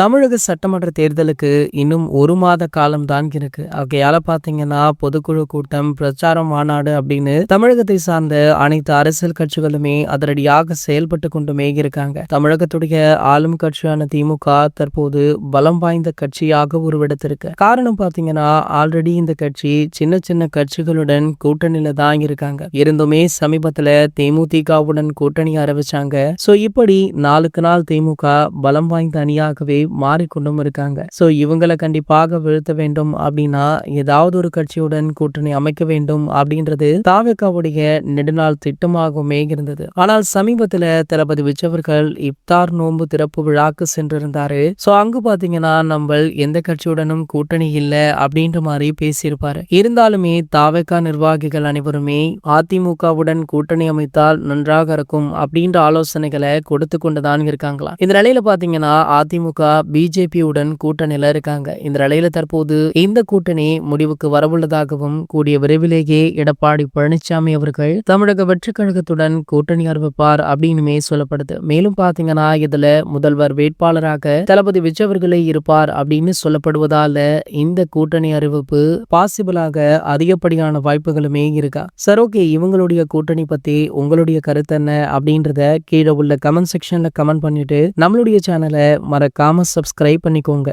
தமிழக சட்டமன்ற தேர்தலுக்கு இன்னும் 1 மாத காலம் தான் இருக்கு. ஆகையால பார்த்தீங்கன்னா, பொதுக்குழு கூட்டம், பிரச்சாரம், மாநாடு அப்படின்னு தமிழகத்தை சார்ந்த அனைத்து அரசியல் கட்சிகளுமே அதிரடியாக செயல்பட்டு கொண்டுமே இருக்காங்க. தமிழகத்துடைய ஆளும் கட்சியான திமுக தற்போது பலம் வாய்ந்த கட்சியாக உருவெடுத்திருக்கு. காரணம் பார்த்தீங்கன்னா, ஆல்ரெடி இந்த கட்சி சின்ன சின்ன கட்சிகளுடன் கூட்டணியில தான் இருக்காங்க. இருந்துமே சமீபத்துல தேமுதிகவுடன் கூட்டணி அறிவிச்சாங்க. சோ இப்படி நாளுக்கு நாள் திமுக பலம் வாய்ந்த அணியாகவே மாறிக்கொண்டும் இருக்காங்க. சோ இவங்களை கண்டிப்பாக வீழ்த்த வேண்டும் அப்படின்னா ஏதாவது ஒரு கட்சியுடன் கூட்டணி அமைக்க வேண்டும் அப்படின்றது தாவேகாவுடைய நெடுநாள் திட்டமாகவுமே இருந்தது. ஆனால் சமீபத்துல தளபதி விஜய் அவர்கள் இப்தார் நோன்பு திறப்பு விழாக்கு சென்றிருந்தாரு. சோ அங்கு பாத்தீங்கன்னா நம்ம எந்த கட்சியுடனும் கூட்டணி இல்ல அப்படின்ற மாதிரி பேசியிருப்பாரு. இருந்தாலுமே தாவேகா நிர்வாகிகள் அனைவருமே அதிமுகவுடன் கூட்டணி அமைத்தால் நன்றாக இருக்கும் அப்படின்ற ஆலோசனைகளை கொடுத்து கொண்டுதான் இருக்காங்களா. இந்த நிலையில பாத்தீங்கன்னா அதிமுக பிஜேபியுடன் கூட்டணியில இருக்காங்க. இந்த நிலையில தற்போது இந்த கூட்டணி முடிவுக்கு வரவுள்ளதாகவும் கூடிய விரைவிலேயே எடப்பாடி பழனிசாமி அவர்கள் தமிழக வெற்றி கழகத்துடன் கூட்டணி அறிவிப்பார் அப்படின்னுமே சொல்லப்படுது. மேலும் பாத்தீங்கன்னா இதுல முதல்வர் வேட்பாளராக தளபதி விஜய் அவர்களே இருப்பார் அப்படின்னு சொல்லப்படுவதால இந்த கூட்டணி அறிவிப்பு பாசிபிளாக அதிகப்படியான வாய்ப்புகளுமே இருக்கா. சரி, ஓகே, இவங்களுடைய கூட்டணி பத்தி உங்களுடைய கருத்து என்ன அப்படின்றத கீழே உள்ள கமெண்ட் செக்ஷன்ல கமெண்ட் பண்ணிட்டு நம்மளுடைய சேனலை மறக்காம சப்ஸ்கிரைப் பண்ணிக்கோங்க.